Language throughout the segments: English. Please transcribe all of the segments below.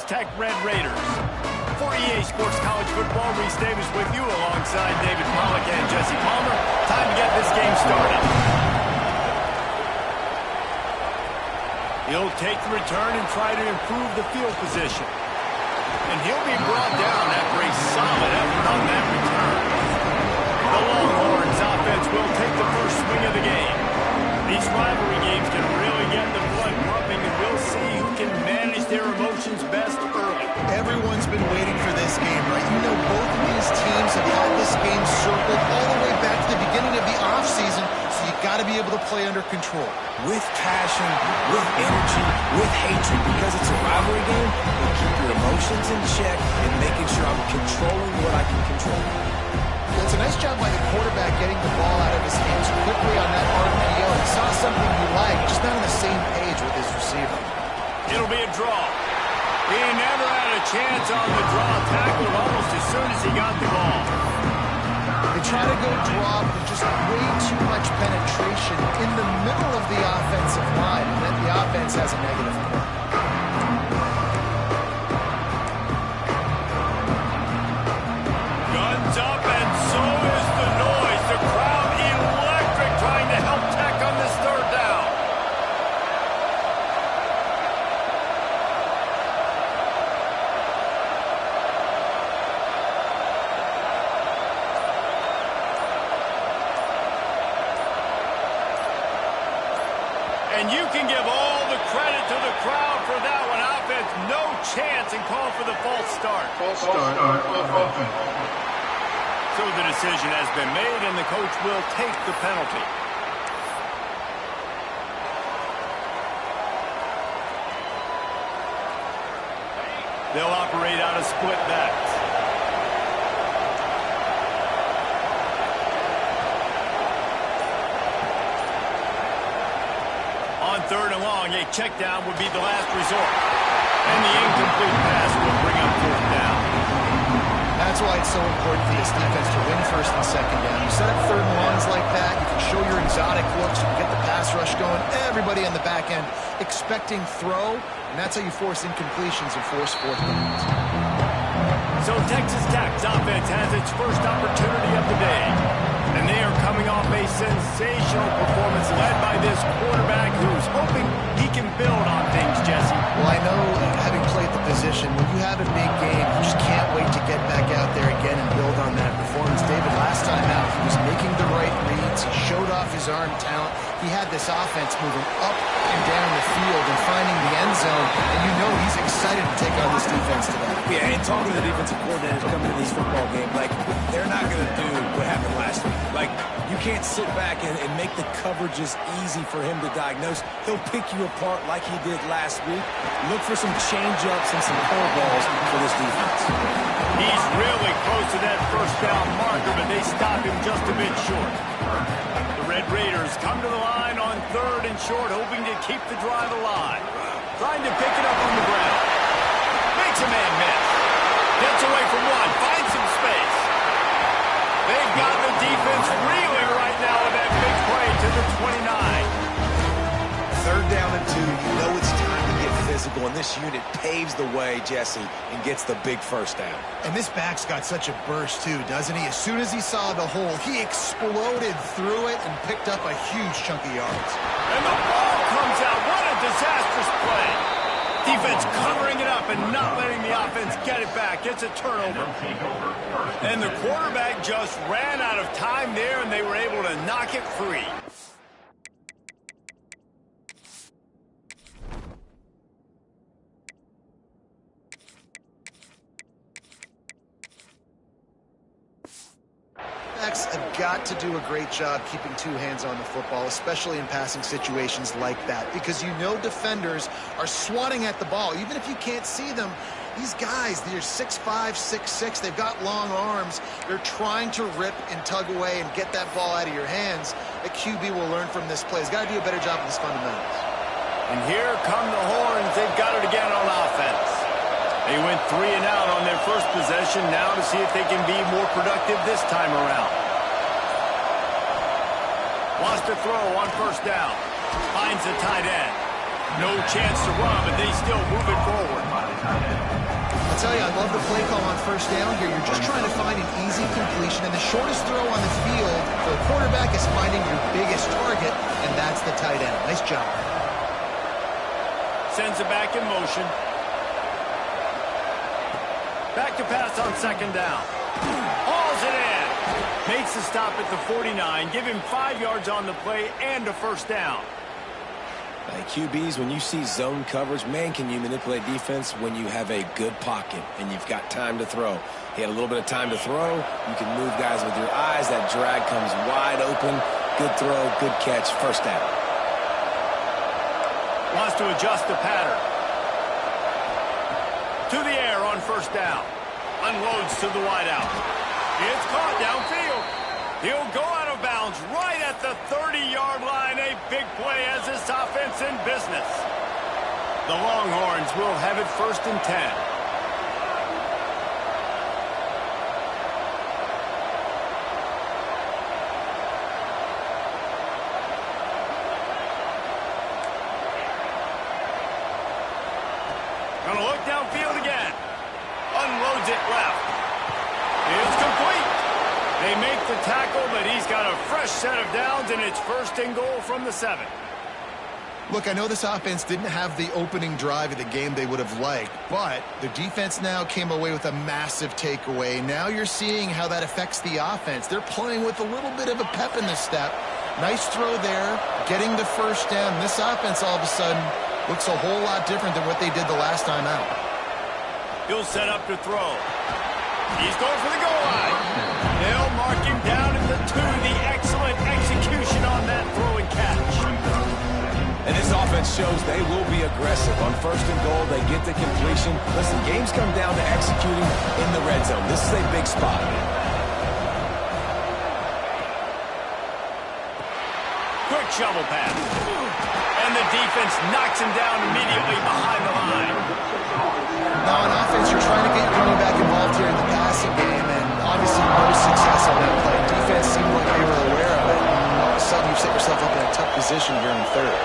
Texas Tech Red Raiders. For EA Sports College Football, Reese Davis with you alongside David Pollack and Jesse Palmer. Time to get this game started. He'll take the return and try to improve the field position. And he'll be brought down after a solid effort on that return. The Longhorns offense will take the first swing of the game. These rivalry games can really get the blood pumping, and we'll see who can manage their emotions best early. Everyone's been waiting for this game, right? You know, both of these teams have had this game circled all the way back to the beginning of the offseason, so you got to be able to play under control. With passion, with energy, with hatred, because it's a rivalry game, we'll keep your emotions in check and making sure I'm controlling what I can control. It's a nice job by the quarterback getting the ball out of his hands quickly on that RPO. He saw something he liked, just not on the same page with his receiver. It'll be a draw. He never had a chance on the draw, tackled almost as soon as he got the ball. They try to go draw, but there's just way too much penetration in the middle of the offensive line, and then the offense has a negative play. Guns up, and so is the noise. The crowd electric, trying to help Tech on this third down. And you can give all the credit to the crowd for that one. Offense, no chance, and call for the false start. False start of offense. So the decision has been made, and the coach will take the penalty. They'll operate out of split backs. On third and long, a check down would be the last resort. And the incomplete pass will bring up fourth down. That's why it's so important for this defense to win first and second down. You set up third and longs like that, you can show your exotic looks, you can get the pass rush going, everybody on the back end expecting throw, and that's how you force incompletions and force fourth downs. So Texas Tech's offense has its first opportunity of the day. And they are coming off a sensational performance led by this quarterback who's hoping he can build on things, Jesse. Well, I know, having played the position, when you have a big game, you just can't wait to get back out there again and build on that performance. David, last time out, he was making the right reads. He showed off his arm talent. He had this offense moving up and down the field and finding the end zone. And you know he's excited to take on this defense today. Yeah, and talking to the defensive coordinators coming to these football games, like, they're not going to do what happened last week. Like, you can't sit back and make the coverages easy for him to diagnose. He'll pick you apart like he did last week. Look for some change-ups and some curveballs for this defense. He's really close to that first down marker, but they stop him just a bit short. The Red Raiders come to the line on third and short, hoping to keep the drive alive. Trying to pick it up on the ground. Makes a man miss. Gets away from one, finds some space. They've got the defense reeling right now with that big play to the 29. Third down and 2, you know it's time to get physical, and this unit paves the way, Jesse, and gets the big first down. And this back's got such a burst, too, doesn't he? As soon as he saw the hole, he exploded through it and picked up a huge chunk of yards. And the ball comes out. What a disastrous play. Defense covering it up and not letting the offense get it back. It's a turnover. And the quarterback just ran out of time there, and they were able to knock it free. Have got to do a great job keeping two hands on the football, especially in passing situations like that, because you know defenders are swatting at the ball. Even if you can't see them, these guys, they're 6'5", 6'6", they've got long arms. They're trying to rip and tug away and get that ball out of your hands. A QB will learn from this play. He's got to do a better job of his fundamentals. And here come the Horns. They've got it again on offense. They went 3 and out on their first possession, now to see if they can be more productive this time around. Wants to throw on first down. Finds the tight end. No chance to run, but they still move it forward. I'll tell you, I love the play call on first down here. You're just trying to find an easy completion, and the shortest throw on the field for a quarterback is finding your biggest target, and that's the tight end. Nice job. Sends it back in motion. Back to pass on second down. Hauls it in. Makes the stop at the 49. Give him 5 yards on the play and a first down. Like QBs, when you see zone coverage, man, can you manipulate defense when you have a good pocket and you've got time to throw. He had a little bit of time to throw. You can move guys with your eyes. That drag comes wide open. Good throw, good catch, first down. Wants to adjust the pattern. To the air on first down. Unloads to the wideout. It's caught downfield. He'll go out of bounds right at the 30-yard line. A big play as this offense in business. The Longhorns will have it 1st and 10. Gonna look downfield again. Unloads it left. It's complete. They make the tackle, but he's got a fresh set of downs, and it's 1st and goal from the 7. Look, I know this offense didn't have the opening drive of the game they would have liked, but the defense now came away with a massive takeaway. Now you're seeing how that affects the offense. They're playing with a little bit of a pep in the step. Nice throw there, getting the first down. This offense all of a sudden looks a whole lot different than what they did the last time out. He'll set up to throw. He's going for the goal line. They'll mark him down at the 2. The excellent execution on that throw and catch. And this offense shows they will be aggressive. On 1st and goal, they get the completion. Listen, games come down to executing in the red zone. This is a big spot. Quick shovel pass. And the defense knocks him down immediately behind the line. Now on offense, you're trying to get your running back involved here in the passing game, and obviously no success on that play. Defense seemed like they were aware of it, and all of a sudden you set yourself up in a tough position here in 3rd.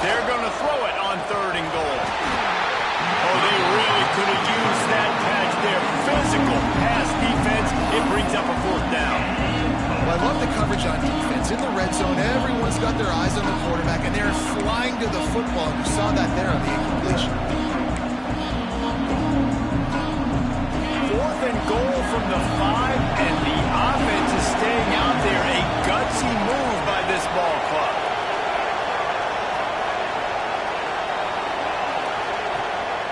They're going to throw it on 3rd and goal. Oh, they really could have used that catch there. Physical pass defense. It brings up a 4th down. Well, I love the coverage on defense. In the red zone, everyone's got their eyes on the quarterback, and they're flying to the football, and you saw that there on the incompletion. 4th and goal from the 5, and the offense is staying out there. A gutsy move by this ball club.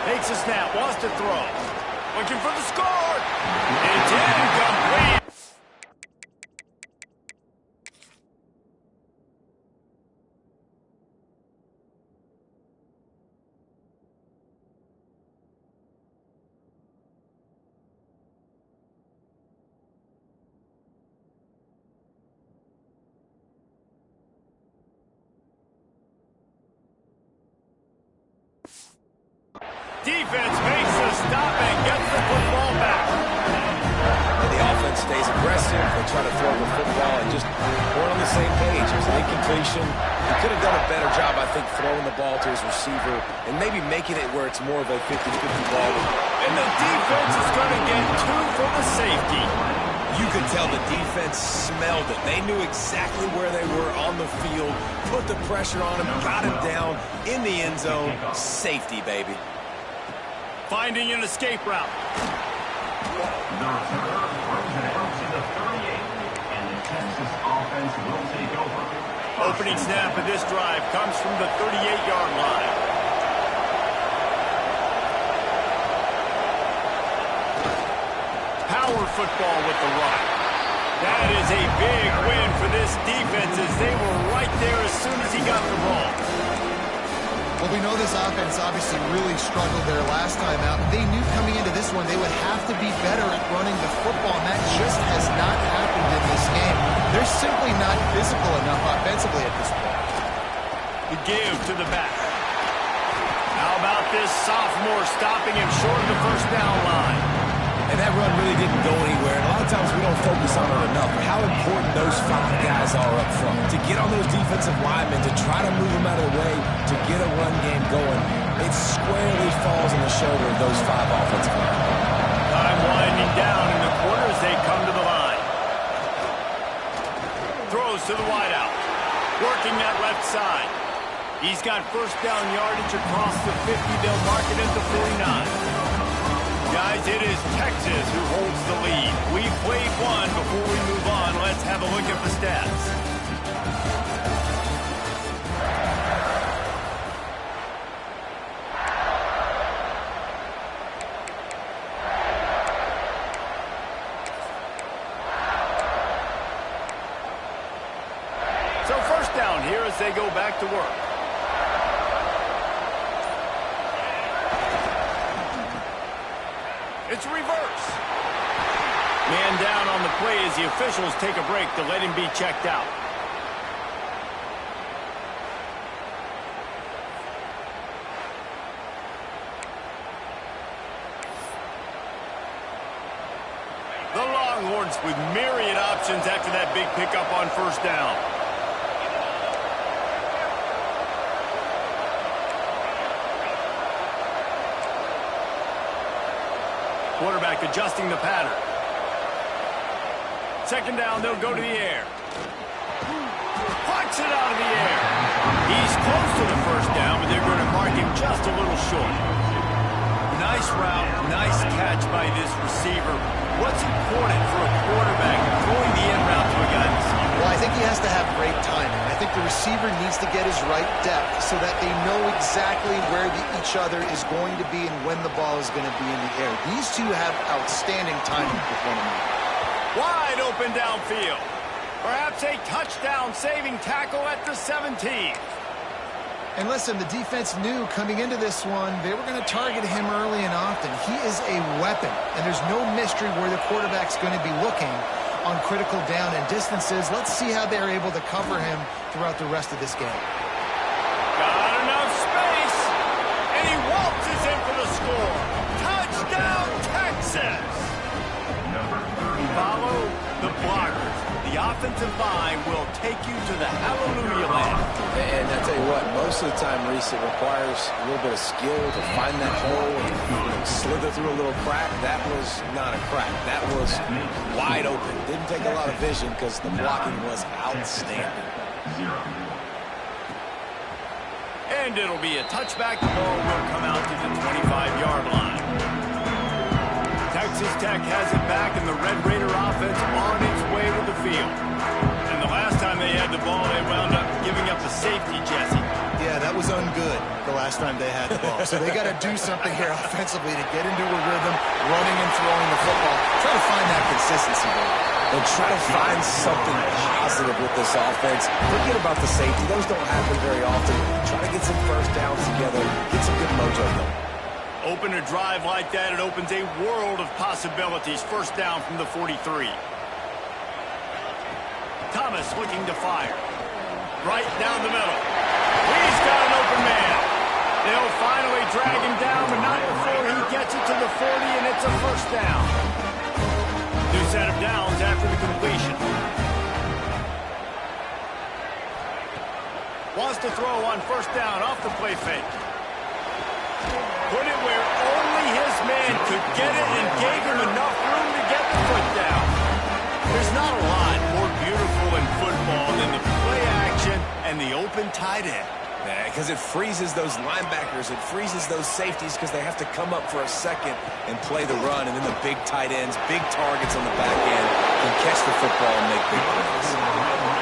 Takes a snap, wants to throw. Looking for the score. It's incomplete. Defense makes the stop and gets the football back. And the offense stays aggressive. They try to throw the football and just weren't on the same page. It was an incompletion. He could have done a better job, I think, throwing the ball to his receiver and maybe making it where it's more of a 50-50 ball. And the defense is going to get 2 for the safety. You could tell the defense smelled it. They knew exactly where they were on the field, put the pressure on him, got him down in the end zone. Safety, baby. Finding an escape route. The returner throws it out to the 38, and the Texas offense will take over. Opening snap of this drive comes from the 38-yard line. Power football with the run. That is a big win for this defense as they were right there as soon as he got the ball. Well, we know this offense obviously really struggled there last time out. They knew coming into this one they would have to be better at running the football, and that just has not happened in this game. They're simply not physical enough offensively at this point. The give to the back. How about this sophomore stopping him short of the 1st down line? And that run really didn't go anywhere. And a lot of times we don't focus on it enough. But how important those 5 guys are up front. To get on those defensive linemen, to try to move them out of the way, to get a run game going, it squarely falls on the shoulder of those 5 offensive linemen. Time winding down in the quarter as they come to the line. Throws to the wideout. Working that left side. He's got first down yardage across the 50. They'll mark it at the 49. Guys, it is Texas who holds the lead. We've played one. Before we move on, let's have a look at the stats. So first down here as they go back to work. It's a reverse. Man down on the play as the officials take a break to let him be checked out. The Longhorns with myriad options after that big pickup on first down. Quarterback adjusting the pattern. Second down, they'll go to the air. Plucks it out of the air. He's close to the first down, but they're going to mark him just a little short. Nice route, nice catch by this receiver. What's important for a quarterback throwing the end route to a guy this year? Well, I think he has to have great timing. I think the receiver needs to get his right depth so that they know exactly where each other is going to be and when the ball is going to be in the air. These two have outstanding timing with one another. Wide open downfield. Perhaps a touchdown-saving tackle at the 17. And listen, the defense knew coming into this one, they were going to target him early and often. He is a weapon, and there's no mystery where the quarterback's going to be looking on critical down and distances. Let's see how they're able to cover him throughout the rest of this game. Got enough space, and he waltzes in for the score. Touchdown, Texas! Follow the blockers. The offensive line will take you to the hallelujah land. And I tell you what, most of the time, Reese, it requires a little bit of skill to find that hole and slither through a little crack. That was not a crack. That was wide open. Didn't take a lot of vision because the blocking was outstanding. And it'll be a touchback. The ball will come out to the 25-yard line. Texas Tech has it back, and the Red Raider offense on its way to the field. And the last time they had the ball, they wound up giving up the safety, Jesse. Yeah, that was ungood the last time they had the ball. So they got to do something here offensively to get into a rhythm, running and throwing the football. Try to find that consistency there. And try to find something positive with this offense. Forget about the safety. Those don't happen very often. Try to get some first downs together. Get some good mojo going. Open a drive like that, it opens a world of possibilities. First down from the 43. Thomas looking to fire. Right down the middle. He's got an open man. They'll finally drag him down, but not before he gets it to the 40, and it's a first down. New set of downs after the completion. Wants to throw on first down off the play fake. Put it where only his man could get it and gave him enough room to get the foot down. There's not a lot more beautiful in football than the play action and the open tight end. Because it freezes those linebackers. It freezes those safeties because they have to come up for a second and play the run. And then the big tight ends, big targets on the back end can catch the football and make big plays.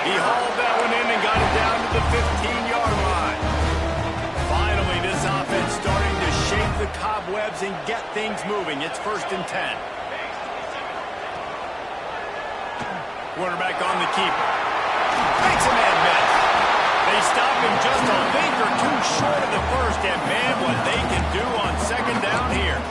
He hauled that one in and got it down to the 15-yard line. Finally, this offense starting to shake the cobwebs and get things moving. It's 1st and 10. Quarterback on the keeper. Makes a man miss. They stop him just a link or two short of the first, and man, what they can do on second down here.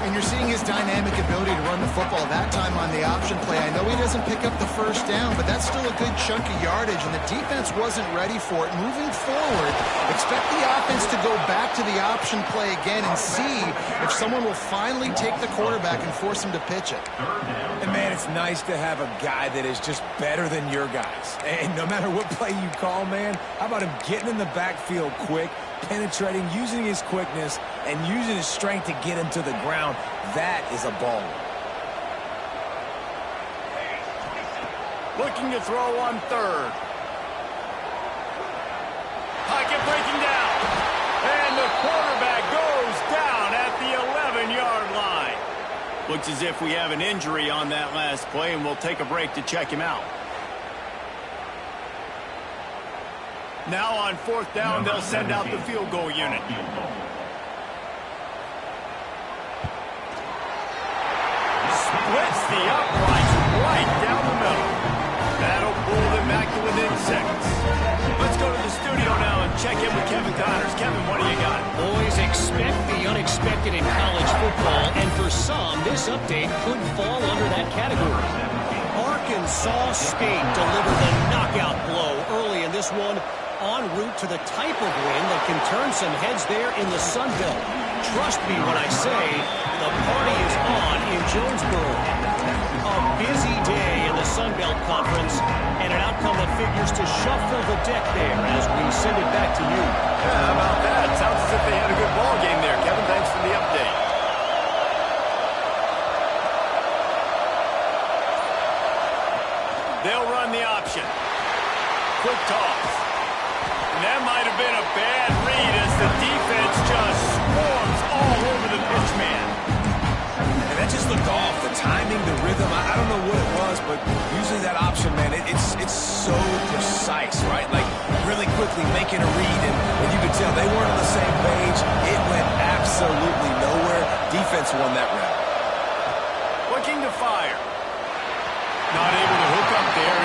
And you're seeing his his dynamic ability to run the football that time on the option play. I know he doesn't pick up the first down, but that's still a good chunk of yardage, and the defense wasn't ready for it. Moving forward, expect the offense to go back to the option play again and see if someone will finally take the quarterback and force him to pitch it. And, man, it's nice to have a guy that is just better than your guys. And no matter what play you call, man, how about him getting in the backfield quick, penetrating, using his quickness, and using his strength to get him to the ground. That is a ball. Looking to throw on third. Pocket breaking down. And the quarterback goes down at the 11-yard line. Looks as if we have an injury on that last play, and we'll take a break to check him out. Now on fourth down, they'll send out the field goal unit. Splits the uprights right down the middle. That'll pull them back to within seconds. Let's go to the studio now and check in with Kevin Connors. Kevin, what do you got? Boys, expect the unexpected in college football, and for some, this update could fall under that category. Arkansas State delivered the knockout blow early in this one, en route to the type of win that can turn some heads there in the Sun Belt. Trust me when I say the party is on in Jonesboro. A busy day in the Sun Belt Conference, and an outcome that figures to shuffle the deck there as we send it back to you. Yeah, how about that? Sounds as if they had a good ball game there. Kevin, thanks for the update. They'll run the option. Quick toss. And that might have been a bad read as the defense just swarms all over the pitch man. And that just looked off. The timing, the rhythm, I don't know what it was, but usually that option, man, it's so precise, right? Like really quickly making a read, and you could tell they weren't on the same page. It went absolutely nowhere. Defense won that round. Looking to fire. Not able to hook up there.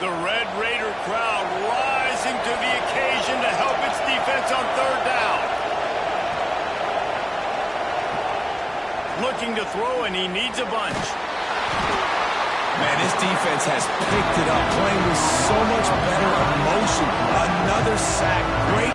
The Red Raider crowd rising to the occasion to help its defense on third down. Looking to throw, and he needs a bunch. Man, this defense has picked it up, playing with so much better emotion. Another sack. Great.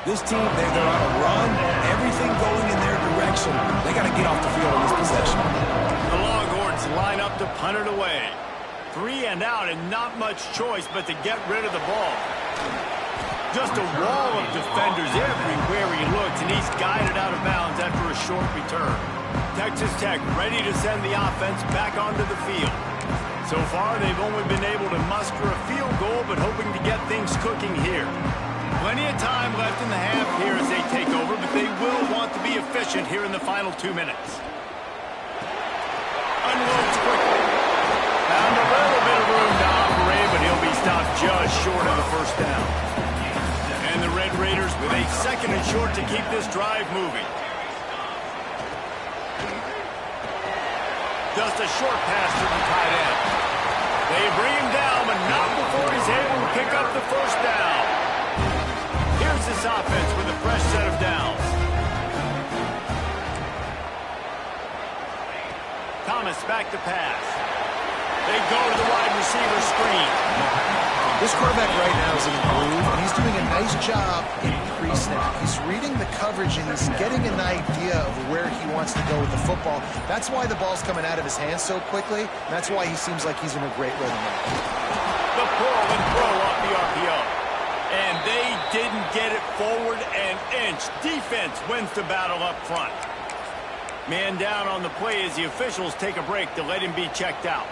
This team, they're on a run, everything going in their direction. They got to get off the field on this possession. The Longhorns line up to punt it away. 3 and out, and not much choice but to get rid of the ball. Just a wall of defenders everywhere he looks, and he's guided out of bounds after a short return. Texas Tech ready to send the offense back onto the field. So far, they've only been able to muster a field goal, but hoping to get things cooking here. Plenty of time left in the half here as they take over, but they will want to be efficient here in the final 2 minutes. Unloads quickly. Found a little bit of room to operate, but he'll be stopped just short of the first down. And the Red Raiders with a second and short to keep this drive moving. Just a short pass to the tight end. They bring him down, but not before he's able to pick up the first down. Here's this offense with a fresh set of downs. Thomas back to pass. They go to the wide receiver screen. This quarterback right now is in the groove, and he's doing a nice job in pre-snap. He's reading the coverage, and he's getting an idea of where he wants to go with the football. That's why the ball's coming out of his hands so quickly, and that's why he seems like he's in a great rhythm now. The pull and throw off the RPO. And they didn't get it forward an inch. Defense wins the battle up front. Man down on the play as the officials take a break to let him be checked out.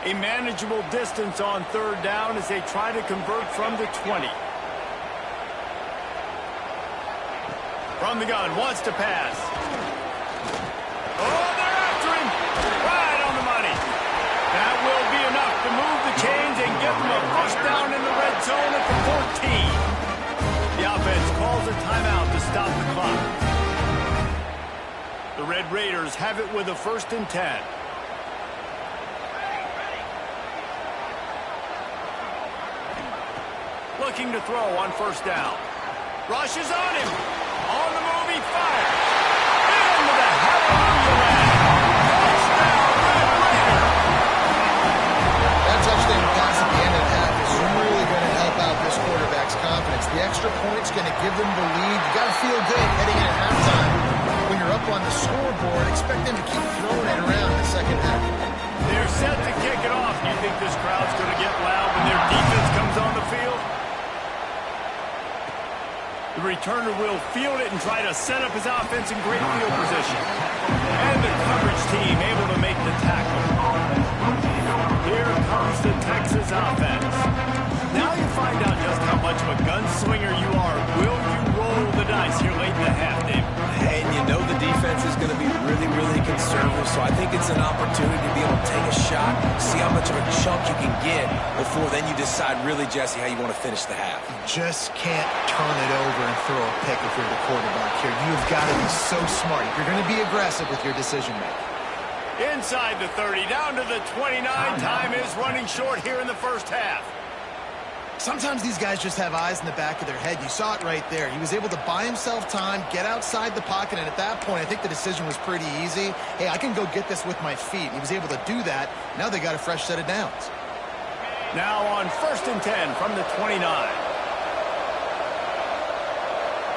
A manageable distance on third down as they try to convert from the 20. From the gun, wants to pass. Oh, they're after him. Right on the money. That will be enough to move the chains and give them a first down in the red zone at the 14. The offense calls a timeout to stop the clock. The Red Raiders have it with a 1st and 10. Looking to throw on 1st down. Rush is on him. On the move, he fires. Into the hallelujah land. Touchdown, Red Raider. That touchdown pass at the end of the half is really going to help out this quarterback's confidence. The extra point's going to give them the lead. You got to feel good heading in at halftime. When you're up on the scoreboard, expect them to keep throwing it around in the second half. They're set to kick it off. Do you think this crowd's going to get loud when their defense comes on the field? The returner will field it and try to set up his offense in great field position. And the coverage team able to make the tackle. Here comes the Texas offense. Now you find out just how much of a gunslinger you are. Will you roll the dice here late in the half, Dave? And you know the defense is going to be really, really conservative, so I think it's an opportunity to be able to take a shot, see how much of a chunk you can get before then you decide really, Jesse, how you want to finish the half. Just can't turn it over and throw a pick if you're the quarterback here. You've got to be so smart. If you're going to be aggressive with your decision making. Inside the 30, down to the 29. Time is running short here in the 1st half. Sometimes these guys just have eyes in the back of their head. You saw it right there. He was able to buy himself time, get outside the pocket, and at that point, I think the decision was pretty easy. Hey, I can go get this with my feet. He was able to do that. Now they got a fresh set of downs. Now on 1st and 10 from the 29.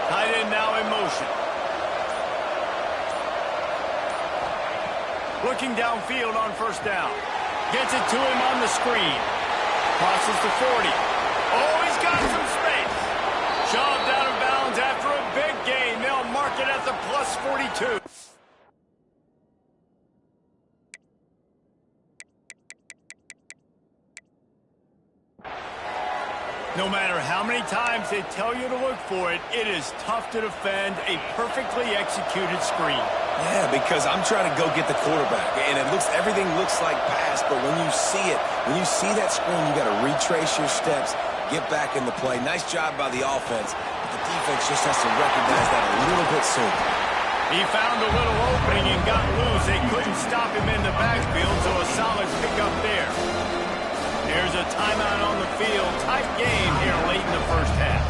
Tight end now in motion. Looking downfield on 1st down. Gets it to him on the screen. Crosses the 40. Oh, he's got some space. Shoved out of bounds after a big gain. They'll mark it at the plus 42. No matter how many times they tell you to look for it, it is tough to defend a perfectly executed screen. Yeah, because I'm trying to go get the quarterback, and everything looks like pass, but when you see it, when you see that screen, you got to retrace your steps, get back in the play. Nice job by the offense, but the defense just has to recognize that a little bit sooner. He found a little opening and got loose. They couldn't stop him in the backfield, so a solid pickup there. There's a timeout on the field. Tight game here late in the 1st half.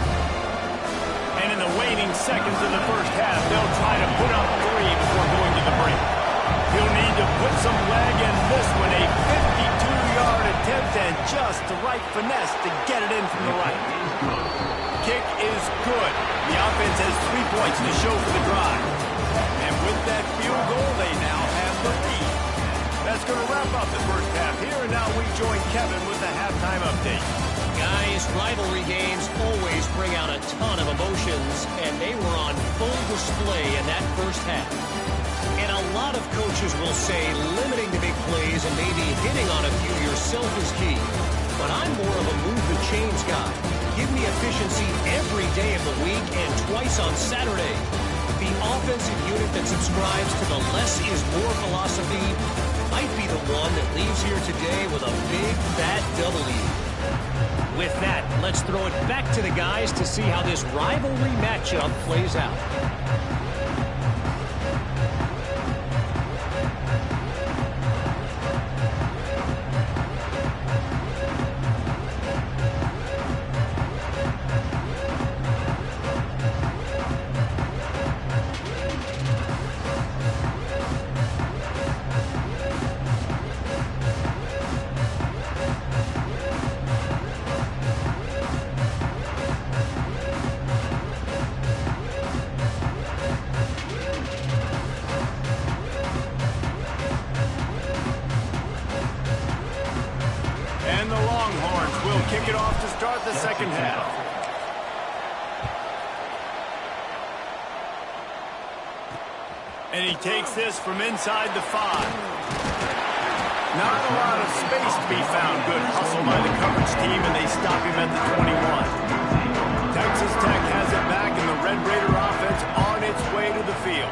And in the waning seconds of the 1st half, they'll try to put up 3 before going to the break. He'll need to put some leg in this one. A 52-yard attempt and just the right finesse to get it in from the right. Kick is good. The offense has 3 points to show for the drive. And with that field goal, they now have the lead. That's going to wrap up the 1st half here, and now we join Kevin with the halftime update. Guys, rivalry games always bring out a ton of emotions, and they were on full display in that 1st half. And a lot of coaches will say limiting the big plays and maybe hitting on a few yourself is key. But I'm more of a move the chains guy. Give me efficiency every day of the week and twice on Saturday. The offensive unit that subscribes to the less is more philosophy might be the one that leaves here today with a big, fat W. With that, let's throw it back to the guys to see how this rivalry matchup plays out. half. And he takes this from inside the 5. Not a lot of space to be found. Good hustle by the coverage team, and they stop him at the 21. Texas Tech has it back, and the Red Raider offense on its way to the field.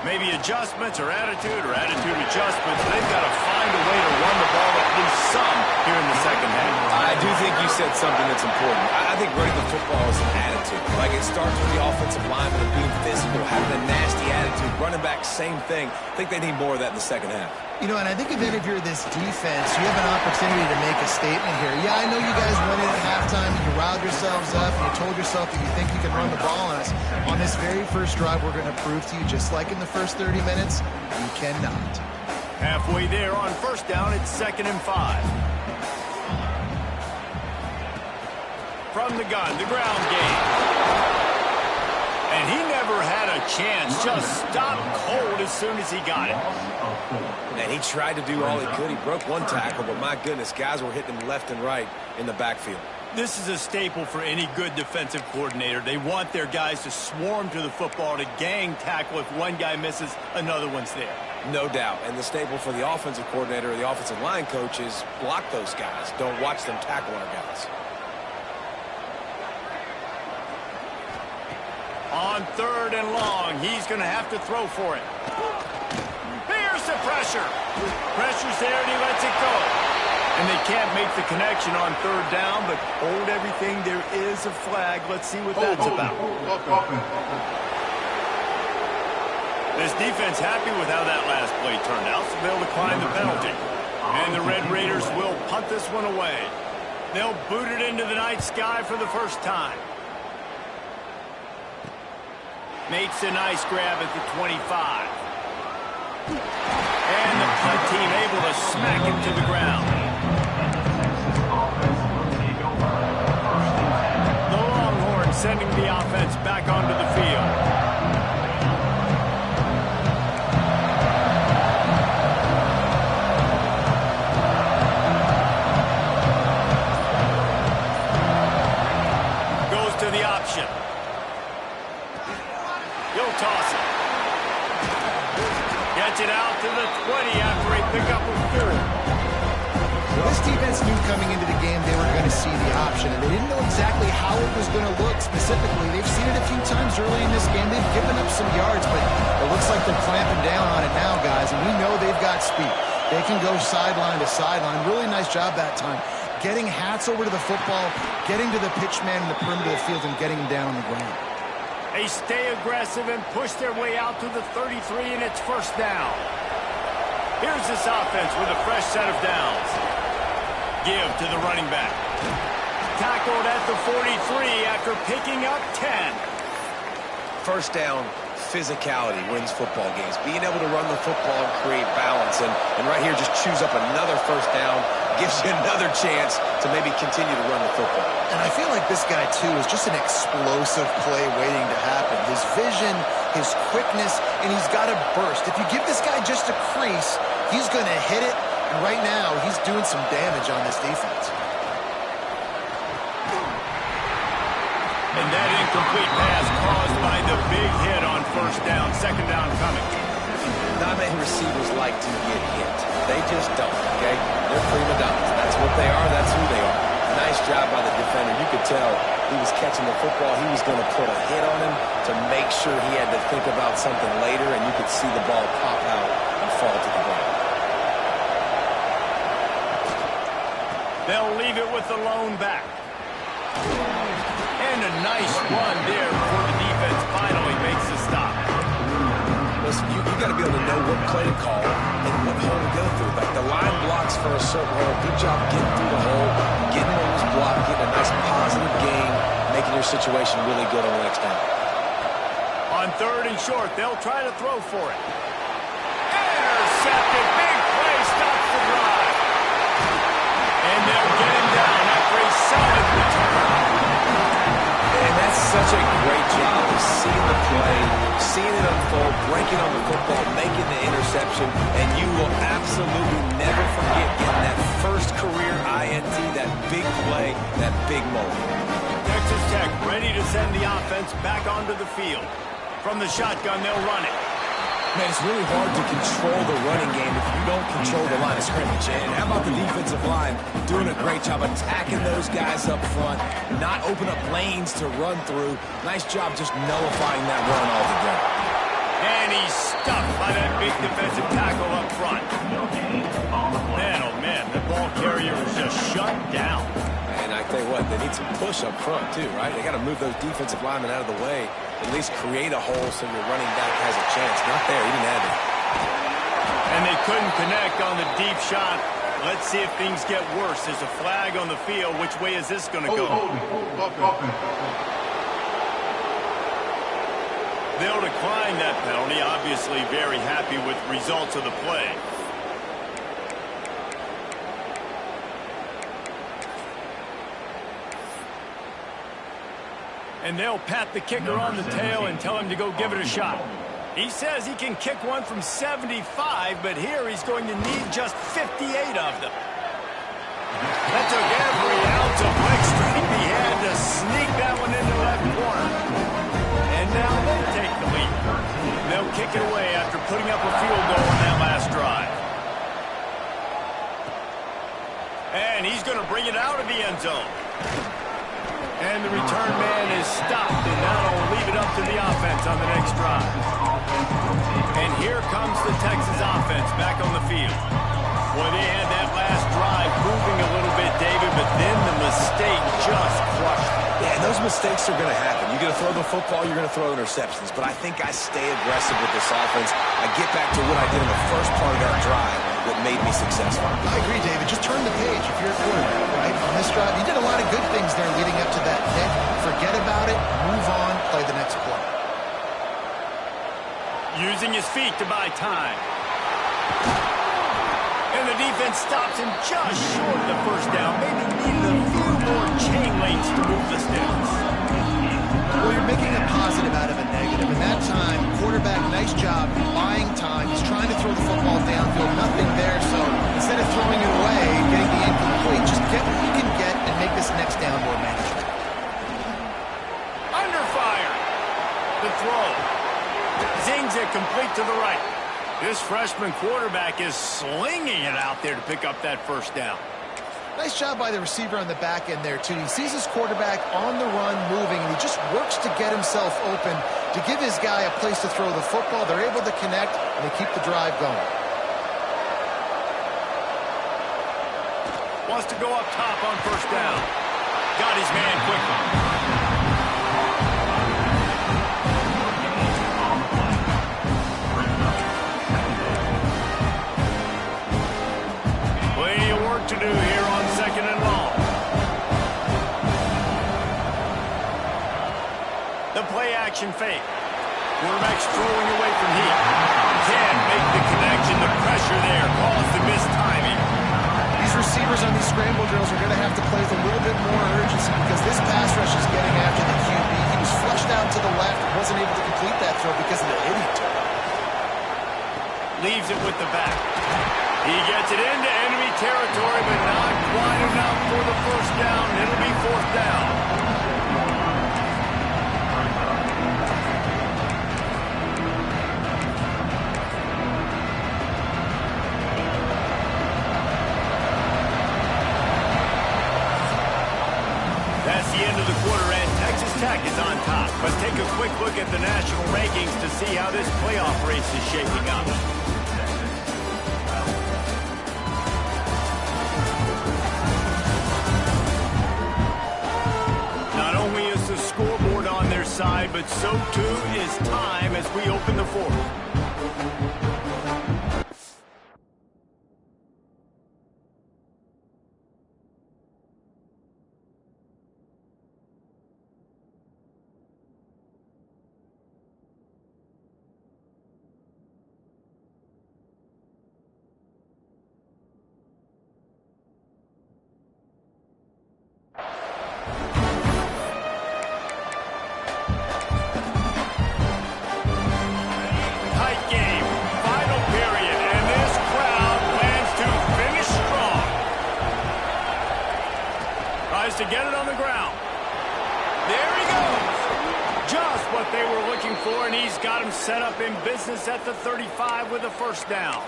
Maybe adjustments or attitude adjustments. They've got to find a way to run the ball at least some here in the second half. I do think you said something that's important. I think running the football is an attitude. Like, it starts with the offensive lineman of being physical, having a nasty attitude. Running back, same thing. I think they need more of that in the second half. You know, and I think if you're this defense, you have an opportunity to make a statement here. Yeah, I know you guys went in at halftime and you riled yourselves up and you told yourself that you think you can run the ball on us. On this very first drive, we're going to prove to you, just like in the first 30 minutes, you cannot. Halfway there on first down, it's 2nd and 5. From the gun, the ground game. And he never had a chance. Just stopped cold as soon as he got it. And he tried to do all he could. He broke one tackle, but my goodness, guys were hitting him left and right in the backfield. This is a staple for any good defensive coordinator. They want their guys to swarm to the football, to gang tackle. If one guy misses, another one's there. No doubt. And the staple for the offensive coordinator or the offensive line coach is block those guys. Don't watch them tackle our guys. On 3rd and long, he's going to have to throw for it. Here's the pressure. Pressure's there, and he lets it go. And they can't make the connection on 3rd down, but hold everything. There is a flag. Let's see what that's about. This defense happy with how that last play turned out, so they'll decline the penalty. And the Red Raiders will punt this one away. They'll boot it into the night sky for the first time. Makes a nice grab at the 25. And the punt team able to smack him to the ground. The Longhorns sending the offense back onto the field. Goes to the option. He'll toss it. Gets it out to the 20 after a pickup of 4. Well, this defense knew coming into the game they were going to see the option, and they didn't know exactly how it was going to look specifically. They've seen it a few times early in this game. They've given up some yards, but it looks like they're clamping down on it now, guys, and we know they've got speed. They can go sideline to sideline. Really nice job that time. Getting Hats over to the football, getting to the pitch man in the perimeter of the field, and getting him down on the ground. They stay aggressive and push their way out to the 33, and it's first down. Here's this offense with a fresh set of downs. Give to the running back. Tackled at the 43 after picking up 10. First down, physicality wins football games. Being able to run the football and create balance. And right here, just choose up another first down. Gives you another chance to maybe continue to run the football. And I feel like this guy, too, is just an explosive play waiting to happen. His vision, his quickness, and he's got a burst. If you give this guy just a crease, he's going to hit it. And right now, he's doing some damage on this defense. And that incomplete pass caused by the big hit on first down. Second down coming. Not many receivers like to get hit. They just don't, okay? They're prima donnas. That's what they are. That's who they are. Nice job by the defender. You could tell he was catching the football. He was going to put a hit on him to make sure he had to think about something later, and you could see the ball pop out and fall to the ground. They'll leave it with the lone back. And a nice run there before the defense finally makes the stop. Listen, you got to be able to know what play to call and what hole to go through. Like, the line blocks for a certain hole. Good job getting through the hole, getting on this block, getting a nice positive gain, making your situation really good on the next down. On 3rd and short, they'll try to throw for it. Intercepted. Big play stops the drive. And they'll get him down after a solid return. And that's such a great job of seeing the play, seeing it unfold, breaking on the football, making the interception, and you will absolutely never forget getting that first career INT, that big play, that big moment. ready to send the offense back onto the field. From the shotgun, they'll run it. Man, it's really hard to control the running game if you don't control the line of scrimmage. And how about the defensive line doing a great job attacking those guys up front, not open up lanes to run through. Nice job just nullifying that run altogether. And he's stuffed by that big defensive tackle up front. Man, oh man, the ball carrier was just shut down. And I tell you what, they need some push up front too, right? They got to move those defensive linemen out of the way, at least create a hole so your running back has a chance. Not there, he didn't have it. And they couldn't connect on the deep shot. Let's see if things get worse. There's a flag on the field. Which way is this going to go? They'll decline that penalty. Obviously very happy with results of the play. And they'll pat the kicker on the tail and tell him to go give it a shot. He says he can kick one from 75, but here he's going to need just 58 of them. That took every ounce of leg strength he had to sneak that one into the left corner. And now they take the lead. They'll kick it away after putting up a field goal on that last drive. And he's going to bring it out of the end zone. And the return man is stopped, and now will leave it up to the offense on the next drive. And here comes the Texas offense back on the field. Boy, they had that last drive moving a little bit, David, but then the mistake just crushed them. Yeah, and those mistakes are going to happen. You're going to throw the football, you're going to throw interceptions. But I think I stay aggressive with this offense. I get back to what I did in the first part of that drive that made me successful. I agree, David. Just turn the page if you're a quarterback, right? On this drive, you did a lot of good things there leading up to that pick. Forget about it, move on, play the next play. Using his feet to buy time. And the defense stops him just short of the first down. Maybe needed a few more chain links to move the sticks. Well, you're making a positive out of a negative. And that time, quarterback, nice job buying time. He's trying to throw the football downfield. Nothing there, so instead of throwing it away, getting the incomplete, just get what you can get and make this next down more manageable. Under fire. The throw. Zings it complete to the right. This freshman quarterback is slinging it out there to pick up that first down. Nice job by the receiver on the back end there, too. He sees his quarterback on the run moving, and he just works to get himself open to give his guy a place to throw the football. They're able to connect, and they keep the drive going. Wants to go up top on first down. Got his man quickly. To do here on second and long. The play action fake. Quarterback's throwing away from heat. Can't make the connection. The pressure there caused the missed timing. These receivers on these scramble drills are going to have to play with a little bit more urgency because this pass rush is getting after the QB. He was flushed out to the left, wasn't able to complete that throw because of the hit he took. Leaves it with the back. He gets it into enemy territory, but not quite enough for the first down. It'll be fourth down. That's the end of the quarter, and Texas Tech is on top. Let's take a quick look at the national rankings to see how this playoff race is shaping up. Scoreboard on their side, but so too is time as we open the fourth. To get it on the ground. There he goes. Just what they were looking for, and he's got him set up in business at the 35 with a first down.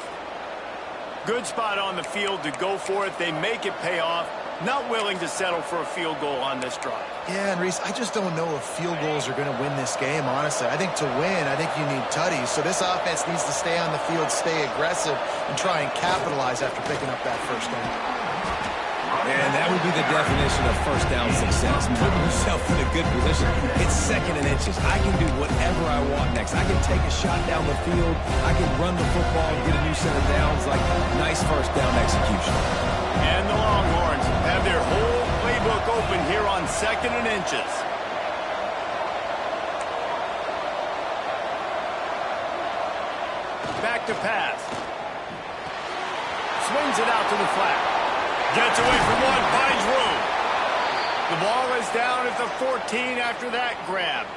Good spot on the field to go for it. They make it pay off. Not willing to settle for a field goal on this drive. Yeah, and Reese, I just don't know if field goals are going to win this game, honestly. I think to win, I think you need tutties. So this offense needs to stay on the field, stay aggressive, and try and capitalize after picking up that first down. And that would be the definition of first down success. Putting yourself in a good position. It's 2nd and inches. I can do whatever I want next. I can take a shot down the field. I can run the football and get a new set of downs. Like, nice first down execution. And the Longhorns have their whole playbook open here on 2nd and inches. Back to pass. Swings it out to the flat. Gets away from one, finds room. The ball is down at the 14 after that grab.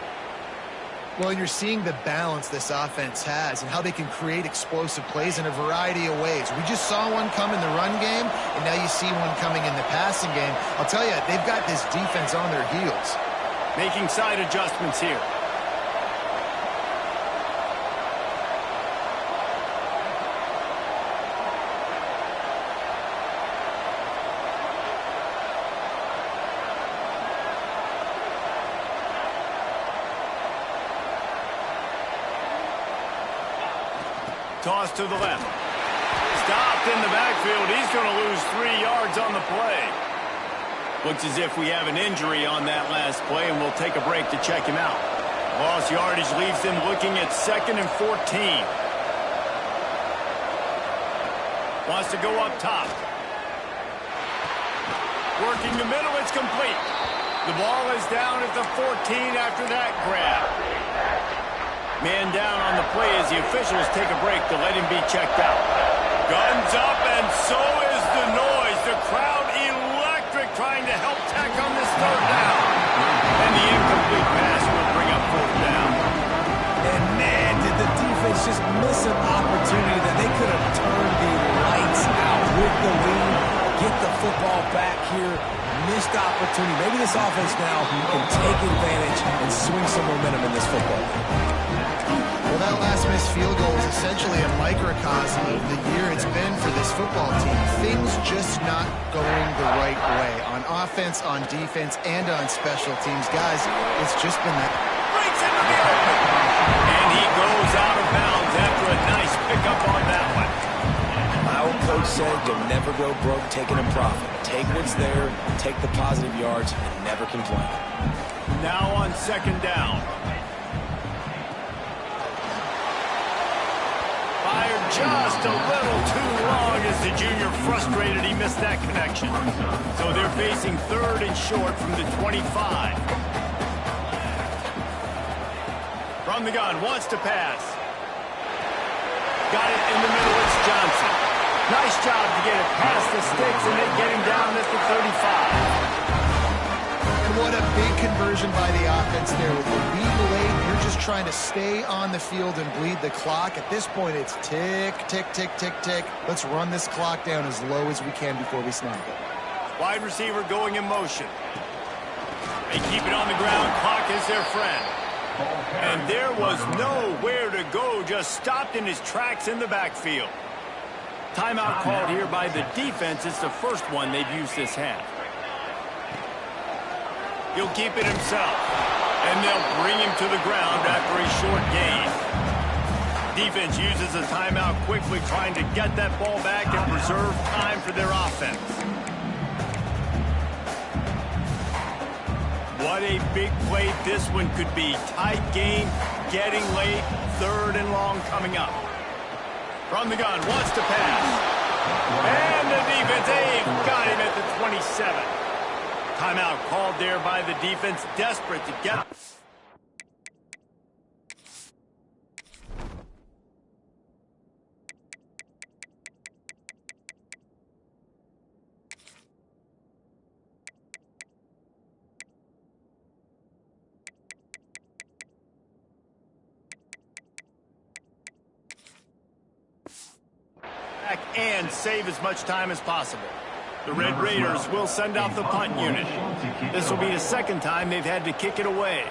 Well, you're seeing the balance this offense has and how they can create explosive plays in a variety of ways. We just saw one come in the run game, and now you see one coming in the passing game. I'll tell you, they've got this defense on their heels. Making side adjustments here. Toss to the left. Stopped in the backfield. He's going to lose 3 yards on the play. Looks as if we have an injury on that last play, and we'll take a break to check him out. Lost yardage leaves them looking at 2nd and 14. Wants to go up top. Working the middle. It's complete. The ball is down at the 14 after that grab. Man down on the play as the officials take a break to let him be checked out. Guns up, and so is the noise. The crowd electric trying to help tack on this 3rd down. And the incomplete pass will bring up 4th down. And man, did the defense just miss an opportunity that they could have turned the lights out with the lead, get the football back here. Missed opportunity. Maybe this offense now can take advantage and swing some momentum in this football game. Well, that last missed field goal is essentially a microcosm of the year it's been for this football team. Things just not going the right way on offense, on defense, and on special teams. Guys, it's just been that. Breaks into the open. And he goes out of bounds after a nice pickup on that one. My old coach said you'll never go broke taking a profit. Take what's there, take the positive yards, and never complain. Now on 2nd down. Fired just a little too long as the junior frustrated he missed that connection. So they're facing 3rd and short from the 25. From the gun, wants to pass. Got it in the middle, it's Johnson. Nice job to get it past the sticks and then get him down at the 35. And what a big conversion by the offense there. With the lead late, you're just trying to stay on the field and bleed the clock. At this point, it's tick, tick, tick, tick, tick. Let's run this clock down as low as we can before we snap it. Wide receiver going in motion. They keep it on the ground. Clock is their friend. And there was nowhere to go. Just stopped in his tracks in the backfield. Timeout called here by the defense. It's the first one they've used this half. He'll keep it himself. And they'll bring him to the ground after a short gain. Defense uses a timeout quickly, trying to get that ball back and preserve time for their offense. What a big play this one could be. Tight game, getting late, 3rd and long coming up. From the gun, wants to pass. And the defense, they've got him at the 27. Timeout called there by the defense, desperate to get. And save as much time as possible. The Red Raiders will send out the punt unit. This will be the 2nd time they've had to kick it away.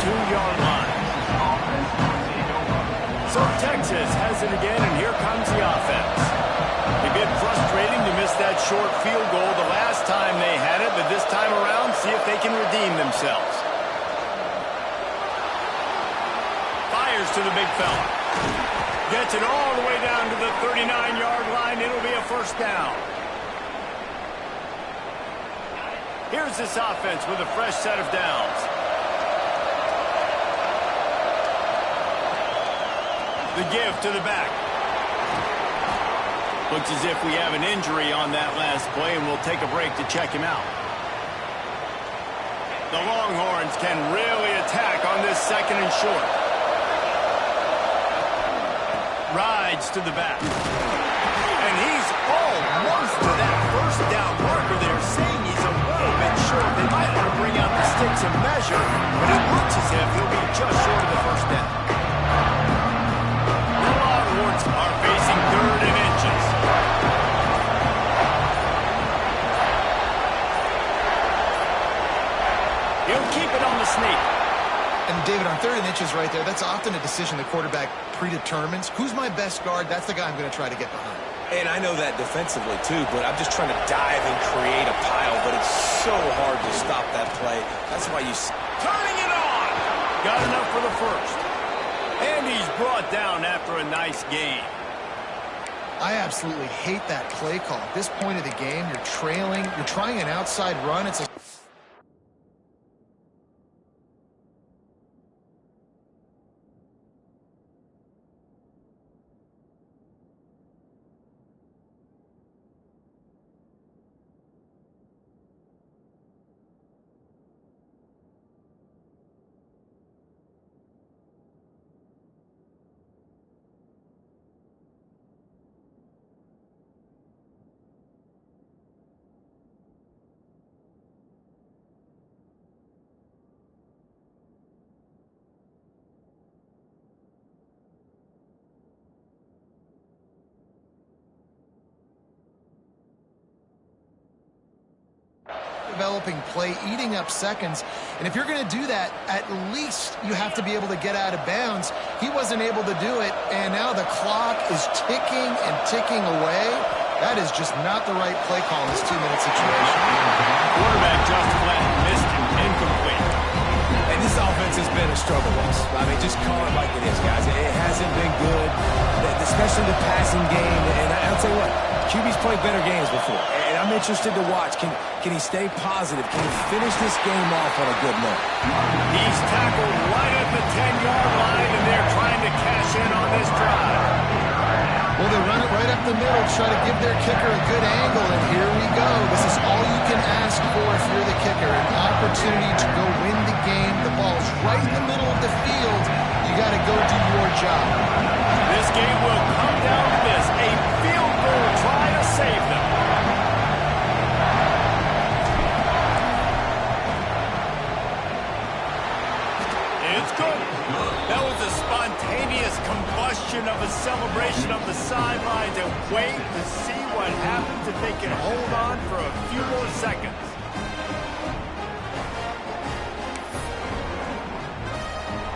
2-yard line. So Texas has it again, and here comes the offense. A bit frustrating to miss that short field goal the last time they had it, but this time around, see if they can redeem themselves. Fires to the big fella. Gets it all the way down to the 39-yard line. It'll be a first down. Here's this offense with a fresh set of downs. The give to the back. Looks as if we have an injury on that last play, and we'll take a break to check him out. The Longhorns can really attack on this second and short. Rides to the back. And he's almost to that first down marker there, saying he's a little bit short. They might want to bring out the sticks and measure, but it looks as if he'll be just short of the first down. The Longhorns are facing 3rd and inches. He'll keep it on the sneak. And David, on 3rd and inches right there, that's often a decision the quarterback predetermines. Who's my best guard? That's the guy I'm going to try to get behind. And I know that defensively, too, but I'm just trying to dive and create a pile, but it's so hard to stop that play. That's why you... Turning it on! Got enough for the first. And he's brought down after a nice gain. I absolutely hate that play call. At this point of the game, you're trailing. You're trying an outside run. It's a... developing play, eating up seconds. And if you're going to do that, at least you have to be able to get out of bounds. He wasn't able to do it, and now the clock is ticking and ticking away. That is just not the right play call in this 2-minute situation. Quarterback just flat missed it. Incomplete. And this offense has been a struggle bus. I mean, just call it like it is, guys. It hasn't been good, especially the passing game. And I'll tell you what, QB's played better games before. And I'm interested to watch. Can he stay positive? Can he finish this game off on a good note? He's tackled right at the 10-yard line, and they're trying to cash in on this drive. Well, they run it right up the middle, try to give their kicker a good angle, and here we go. This is all you can ask for if you're the kicker, an opportunity to go win the game. The ball's right in the middle of the field. You got to go do your job. This game will come down to this, a field goal try to save them. It's good. That was a spontaneous combustion of a celebration of the sidelines, and wait to see what happens if they can hold on for a few more seconds.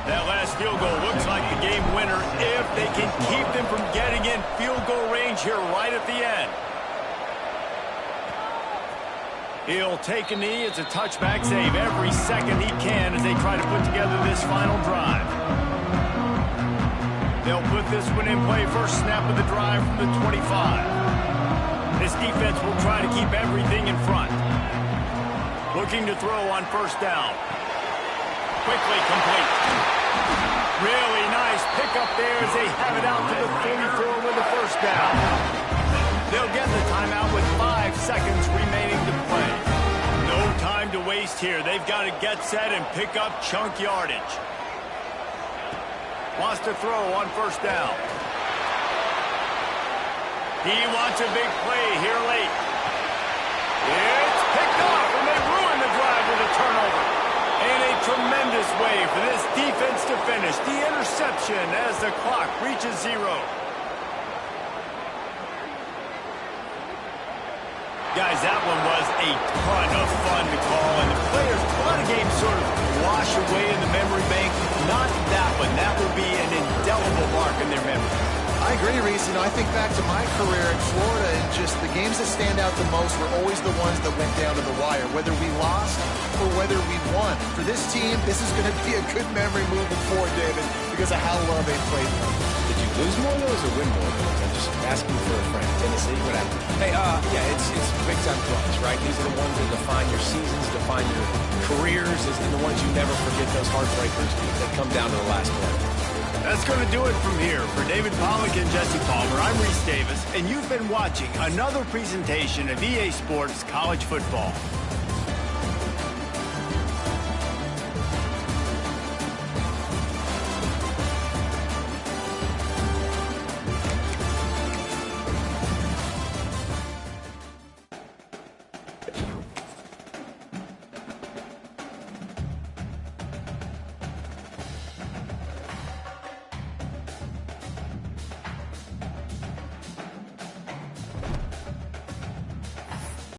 That last field goal looks like the game winner if they can keep them from getting in field goal range here right at the end. He'll take a knee. It's a touchback save every second he can as they try to put together this final drive. They'll put this one in play first snap of the drive from the 25. This defense will try to keep everything in front. Looking to throw on first down. Quickly complete. Really nice pickup there as they have it out to the 44 with the first down. They'll get the timeout with 5 seconds remaining to play. No time to waste here. They've got to get set and pick up chunk yardage. Wants to throw on first down. He wants a big play here late. It's picked off, and they ruin the drive with a turnover. And a tremendous way for this defense to finish. The interception as the clock reaches 0. Guys, that one was a ton of fun to call, and the players want to games sort of wash away in the memory bank, not that one. That will be an indelible mark in their memory. I agree, Reese. I think back to my career in Florida, and just the games that stand out the most were always the ones that went down to the wire, whether we lost or whether we won. For this team, this is going to be a good memory moving forward, David, because of how well they played. Did you lose more of those or win more of those? I'm just asking for a friend. Tennessee, whatever. Hey, yeah, it's big-time clubs, right? These are the ones that define your seasons, define your careers, and the ones you never forget, those heartbreakers that come down to the last play. That's going to do it from here. For David Pollack and Jesse Palmer, I'm Reese Davis, and you've been watching another presentation of EA Sports College Football.